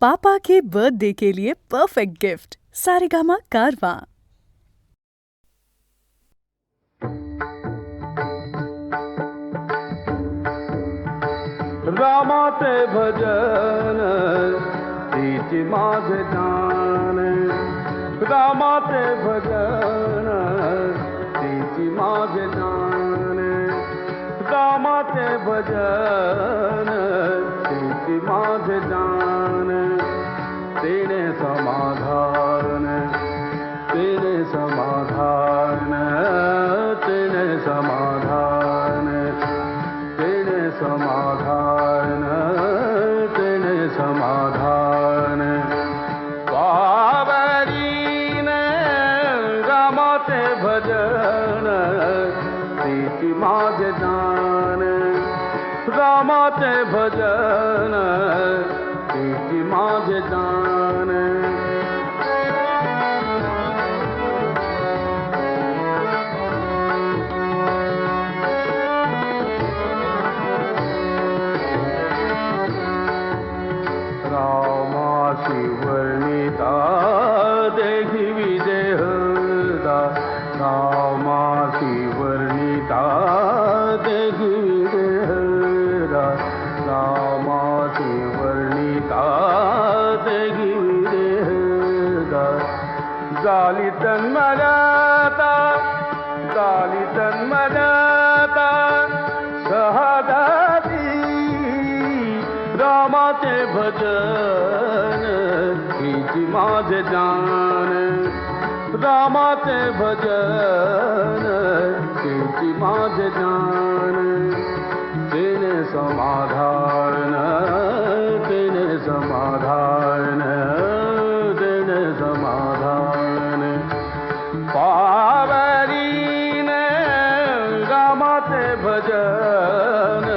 पापा के birthday के लिए perfect gift Saregama कारवां। रामाचे भजन तिची माझे जान, रामाचे भजन तिची माझे जान, रामाचे भजन तिची माझे जान, तेने समाधान, तेने समाधान, तेने समाधान, तेने समाधान, तेने समाधान, पावरीन रामाचे भजन तिची माझे जान, रामाचे भजन तिची माझे जान, रामाशी वर्णिता देहि विदेहदा, रामाशी वर्णिता देहि विदेहदा, रामाशी वर्णिता देहि विदेहदा, झाली तन्मयता, झाली तन्मयता शहादाती, रामाचे भजन तिची माझे जान, रामाचे भजन तिची माझे जान, तेने समाधान, तेने समाधान, तेने समाधान, पावरीन रामाचे भजन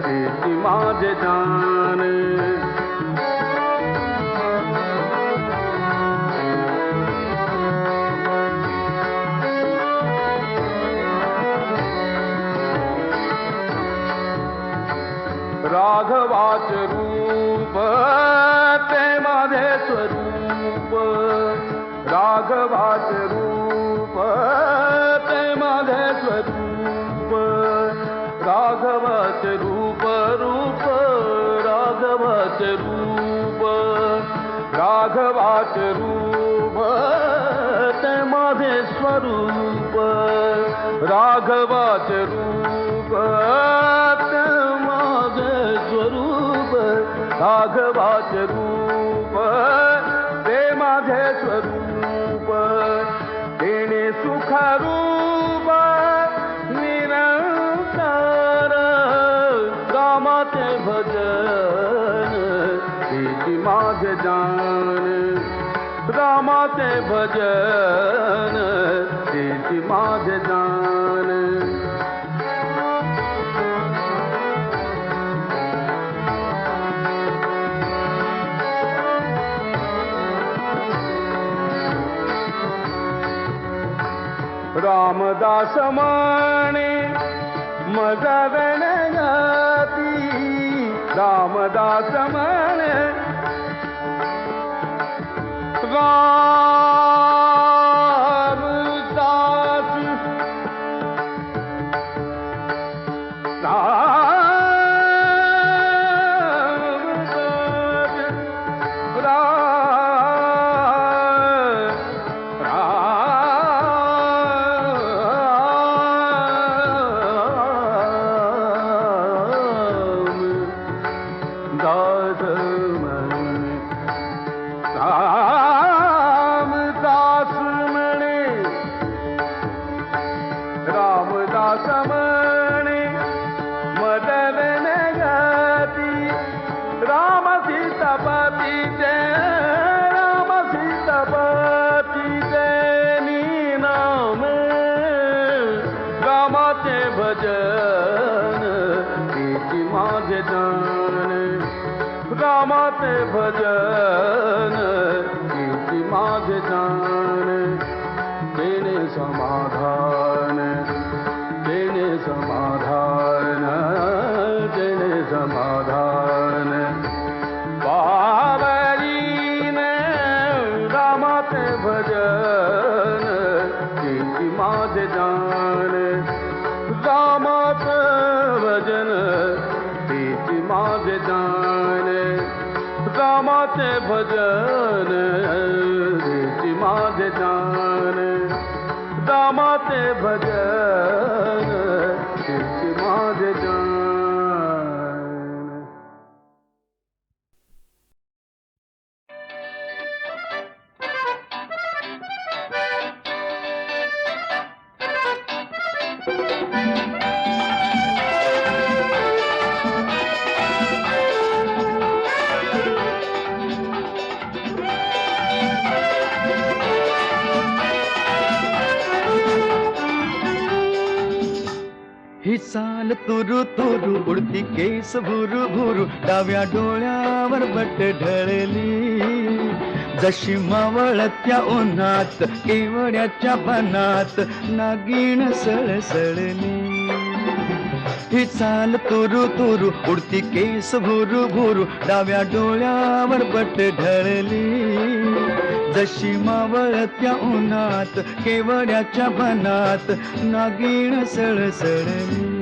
तिची माझे जान, राघवाचे रूप ते माझे स्वरूप, राघवाचे रूप ते माझे स्वरूप, राघवाचे रूप रूप, राघवाचे रूप, राघवाचे रूप ते माझे स्वरूप, राघवाचे रूप ते माझे स्वरूप, राघवाचे रूप ते माझे स्वरूप, तेने सुखरूप निरंतर, रामाचे भजन तिची माझे जान, रामाचे भजन तिची माझे जान, रामदास म्हणे मज गणगती, रामदास म्हणे रामदास म्हणे, रामदास म्हणे मदन गती, राम सीतापती जय, राम सीतापती जय नाम, रामाचे भजन तिची माझे जान, रामाचे भजन तिची माझे जान, तेने समाधान, तेने समाधान, तेने समाधान, पावरी रामाचे भजन रीती माझे जान रामाचे भजन रीती माझे जान ही चाल तुरु तुरु उडती केस भुरु भुरु डाव्या डोळ्यावर बट ढळली जशी मावळत्या उन्हात केवड्याच्या बनात नागिण सळसळली ही चाल तुरु तुरु उडती केस भुरु भुरु डाव्या डोळ्यावर बट ढळली जशी मावळत्या उन्हात केवड्याच्या बनात नागिण सळसळली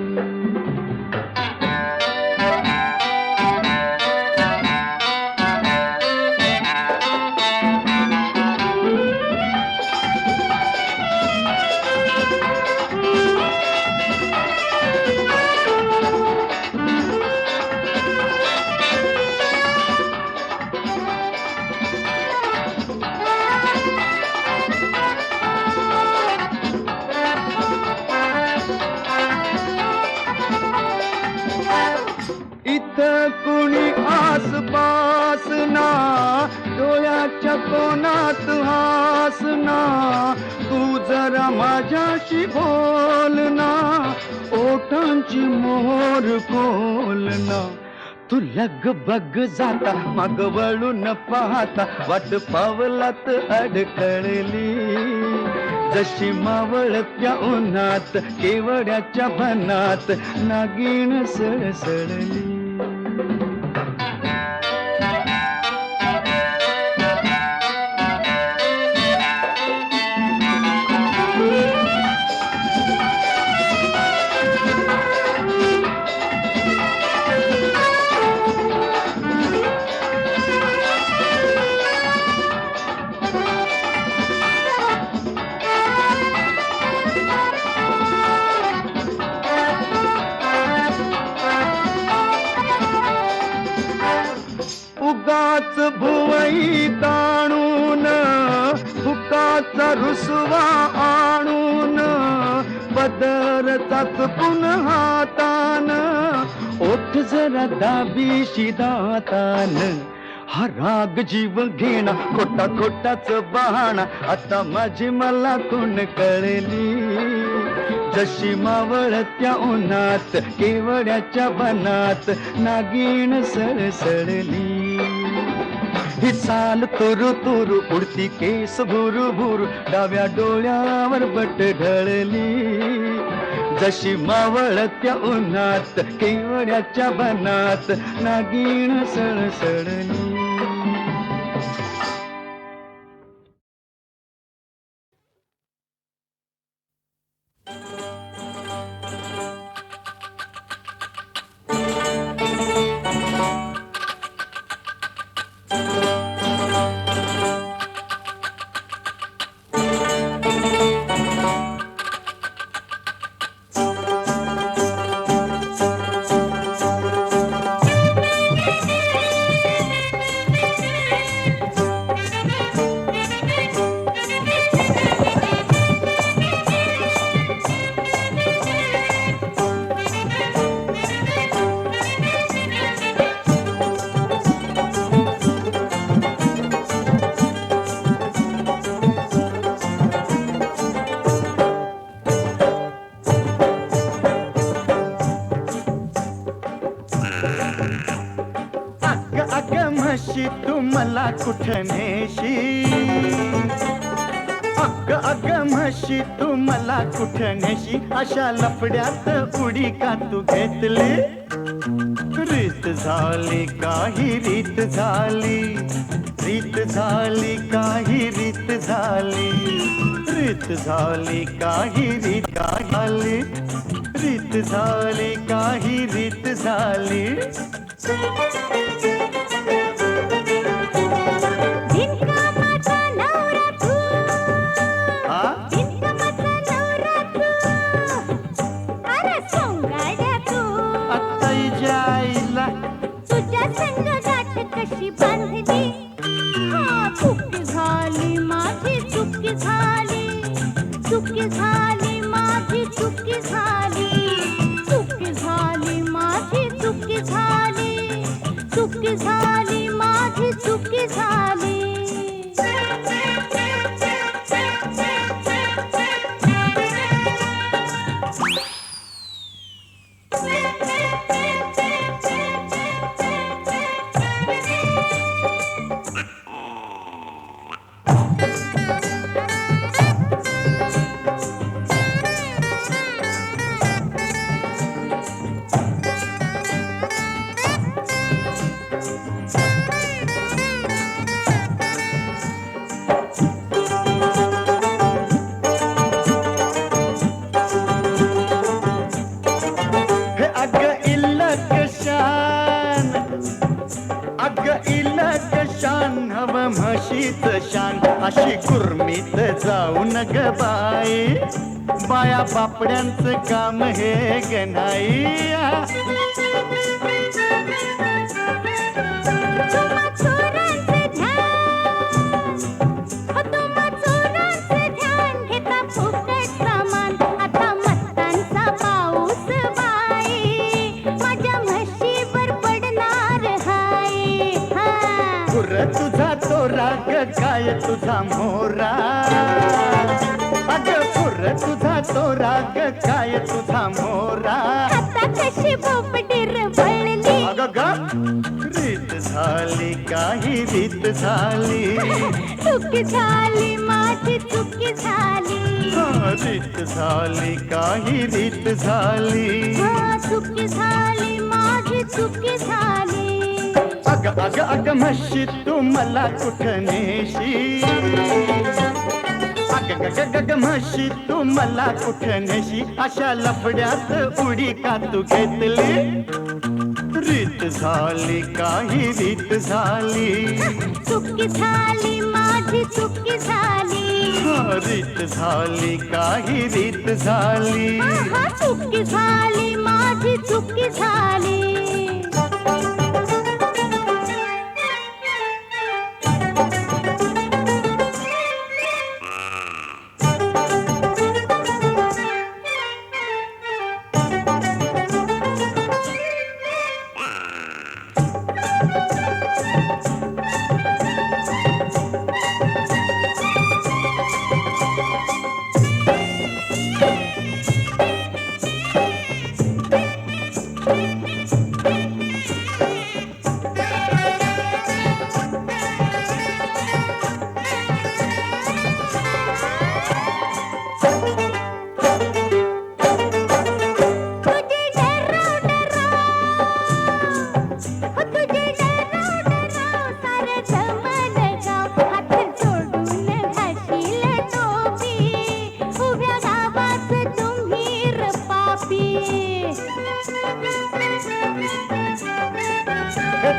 कुणी आसपास ना डोळ्याच्या कोणात हासना तू जरा माझ्याशी बोल ना ओठांची मोहर खोलना तू लगबग जाता माग वळून पाहता वाट पावलात अडकळली जशी मावळत्या उन्हात केवड्याच्या बनात नागिण सळसळली उगाच भुवई ताणून फुकाचा रुसवा आणून पदरचाच पुन्हा हातान ओठ जरा दाबीशी दातान हा राग जीव घेणा खोटा खोटाच बहाणा आता माझी मला कोण कळली जशी मावळत्या उन्हात केवड्याच्या बनात नागिण सळसळली ही चाल तुरु तुरु उडती केस भुरु भुरु डाव्या डोळ्यावर बट ढळली जशी मावळत्या उन्हात केवड्याच्या बनात नागिण सळसळली म्हशी तू मला कुठं नेशी अग म्हशी तू मला कुठं नेशी अशा लफड्यात उडी का तू घेतली रीत झाली काही रीत झाली रीत झाली काही रीत झाली रीत झाली काही रीत झाली रीत झाली काही रीत झाली म्हशीच शान अशी कुर्मीत जाऊ नग बाई बाया बापड्यांचं काम हे गणाई तुझा तो राग काय तुझा मोरा अग पुर तुझा तो राग काय तुझा मोरा आता कशी पोपटीर वळली अग ग रीत झाली काही रीत झाली चुकी झाली माझी चुकी झाली रीत झाली काही रीत झाली चुकी झाली माझी चुकी झाली अग अग अग म्हशी तू मला कुठं नेशी अग ग ग ग म्हशी तू मला कुठं नेशी अशा लफड्यात उडी का तू घेतली रीत झाली काही रीत झाली चुकी झाली माझी चुकी झाली रीत झाली काही रीत झाली चुकी झाली माझी चुकी झाली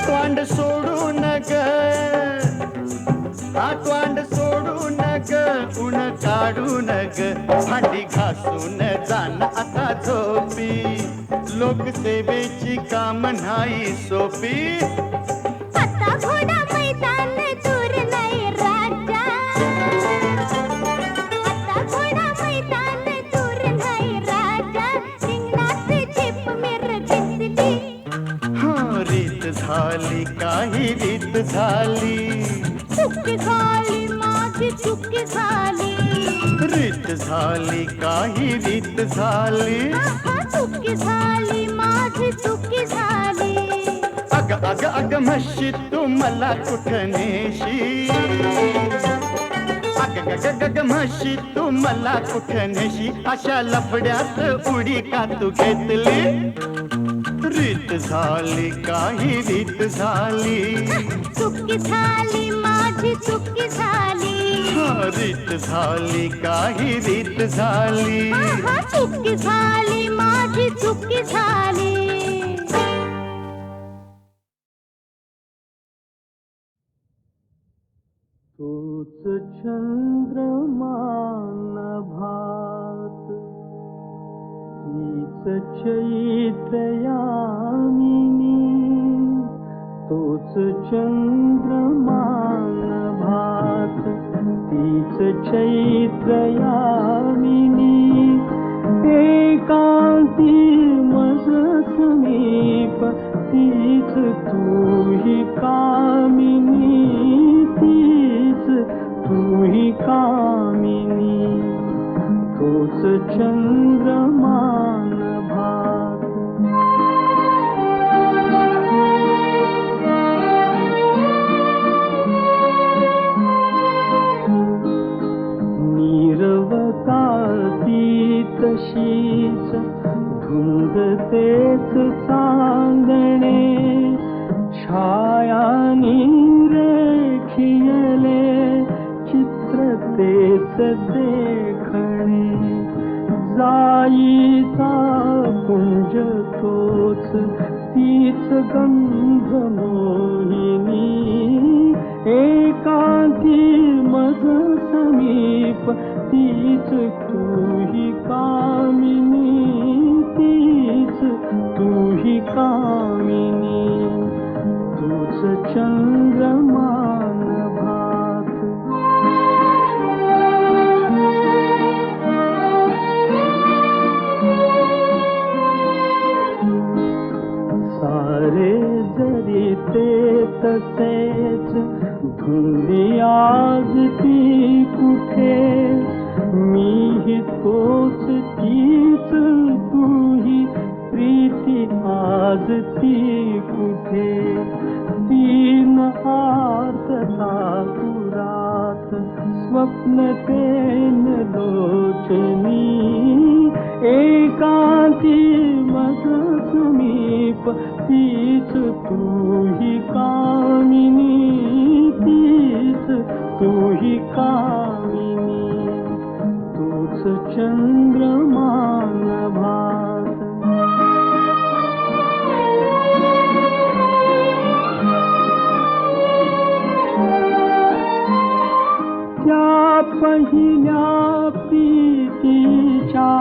तोंड सोडू नग तोंड सोडू नग उन काढू नग भांडी घासून जाण आता झोपी लोकसेवेची काम नाही सोपी आता घोडा मैदान दूर नाही राजा आता घोडा मैदान दूर नाही राजा रिंगणाची झेप मिर घेतली रीत झाली काही रीत झाली चुकी झाली माझी चुकी झाली रीत झाली काही रीत झाली चुकी झाली माझी चुकी झाली अग अग अग म्हशी तू मला कुठं नेशी अग ग ग ग म्हशी तू मला कुठं नेशी अशा लफड्यात उडी का तू घेतली रीत झाली काही रीत झाली चुकी झाली माझी चुकी झाली रीत झाली काही रीत झाली चुकी झाली माझी चुकी झाली तूच चंद्रमान भात तीच चैत्रयामिनी तूच चंद्रमान भात तीच चैत्रयामिनी एकांती मज समीप तीच तूही कामिनी तीच तूही कामिनी तूच चंद्रमान भात नीरवताती तशीच धुंद तेच चांदणे छायानी रेखियले चित्र तेच देखणे जाईचा कुंज तोच तीच गंध मोहिनी एका समीप तीच तू ही कामिनी, तीच तू ही कामिनी, तूच चंद्रमान भात. सारे जरी ते तसेच धुंदी आज ती कुठे, मीही तोच तीच तूही प्रीती आज ती कुठे. तीन आर्तता पुरात स्वप्न तेन लोचनी, एकांती मज समीप तीच तू ही कामिनी, तीच तू ही कामिनी, तूच चंद्रमान भात. त्या पहिल्या प्रीतीच्या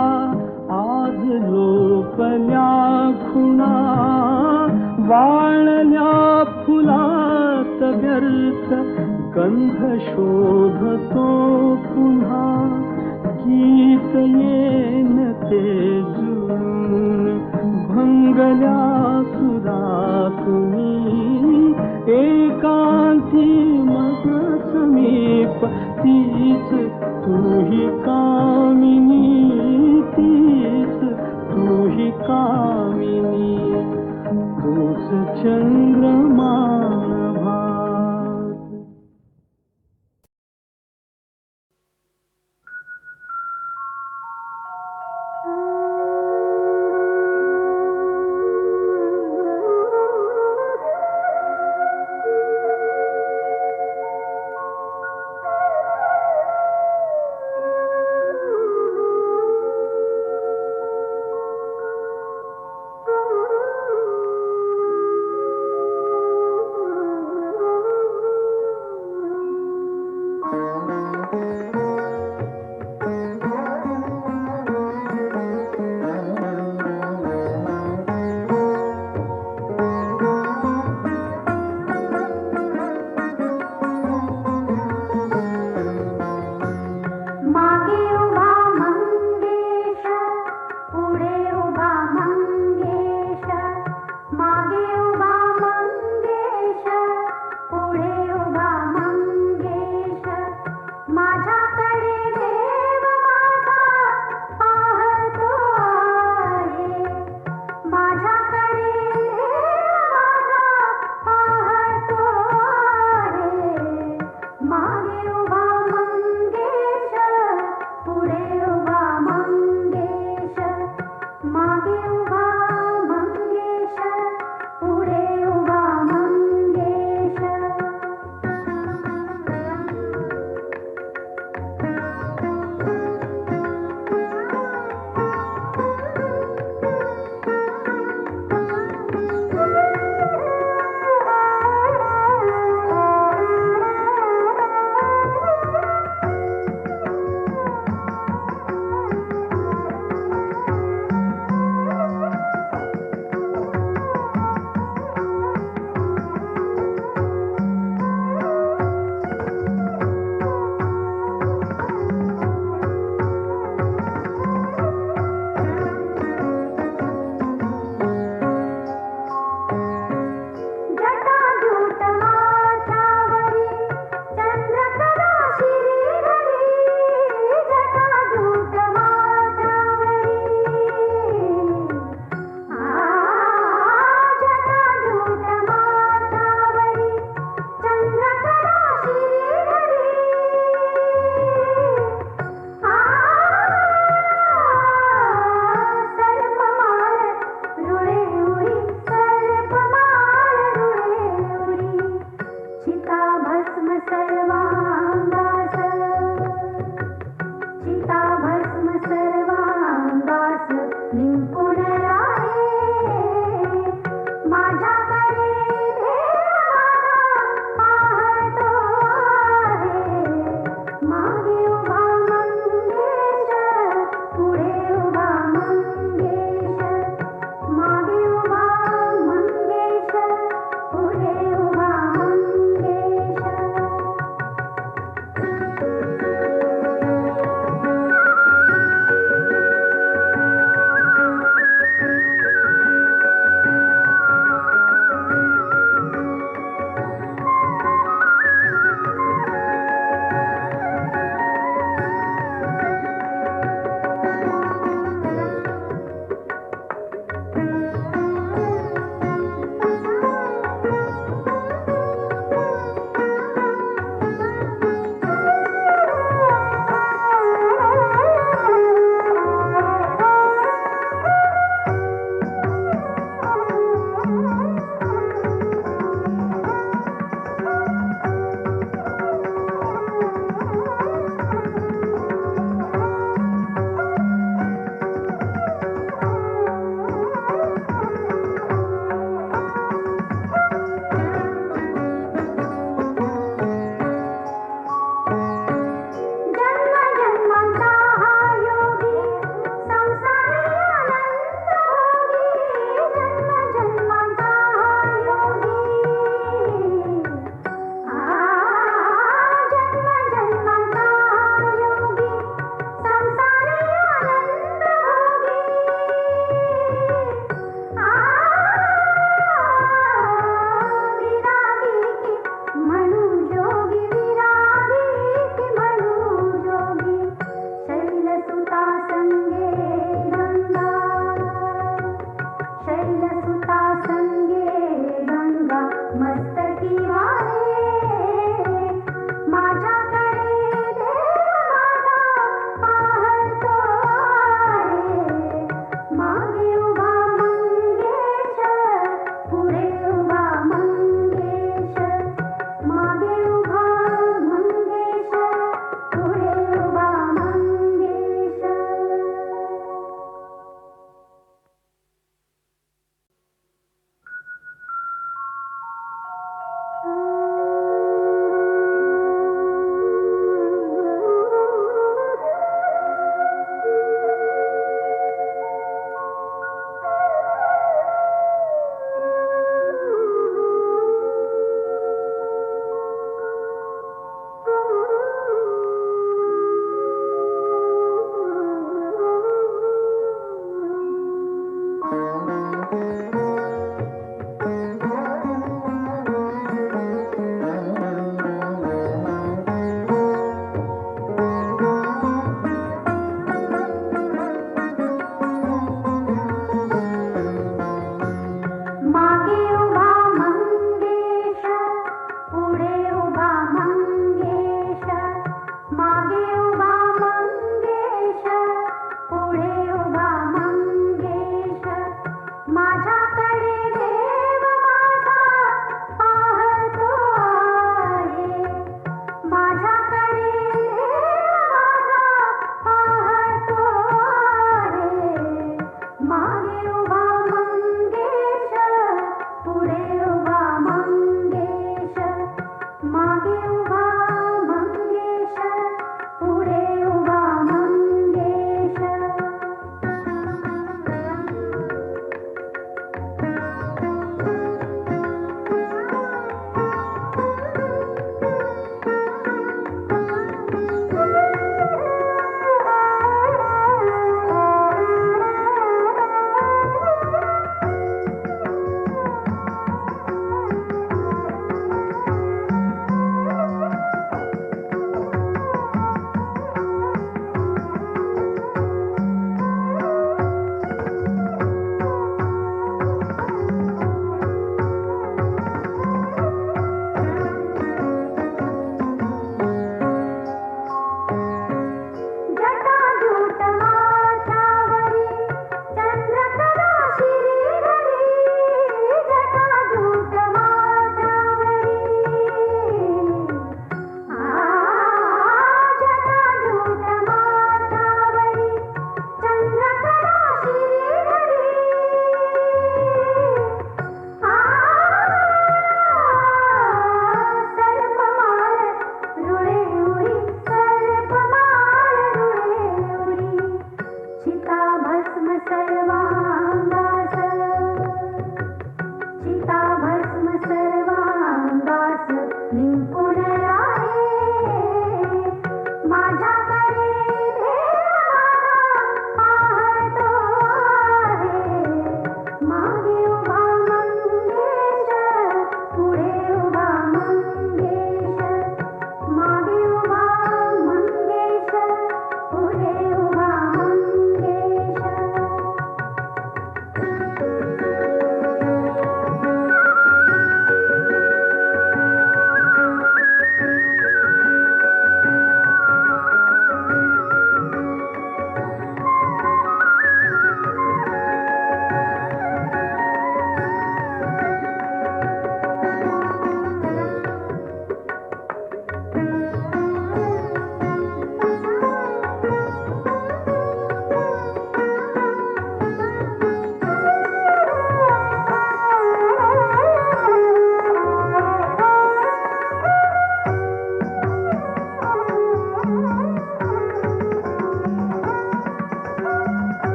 आज लोपल्या खुणा, वाळल्या फुलात व्यर्थ गंध शोधतो पुन्हा. गीत येन ते जुळून भंगल्या सुरातुनी, एकांती मग समीप तीच तू ही कामिनी, तीच तू ही कामिनी, तूच चंद्रमान भात. भस्म सर्वांगा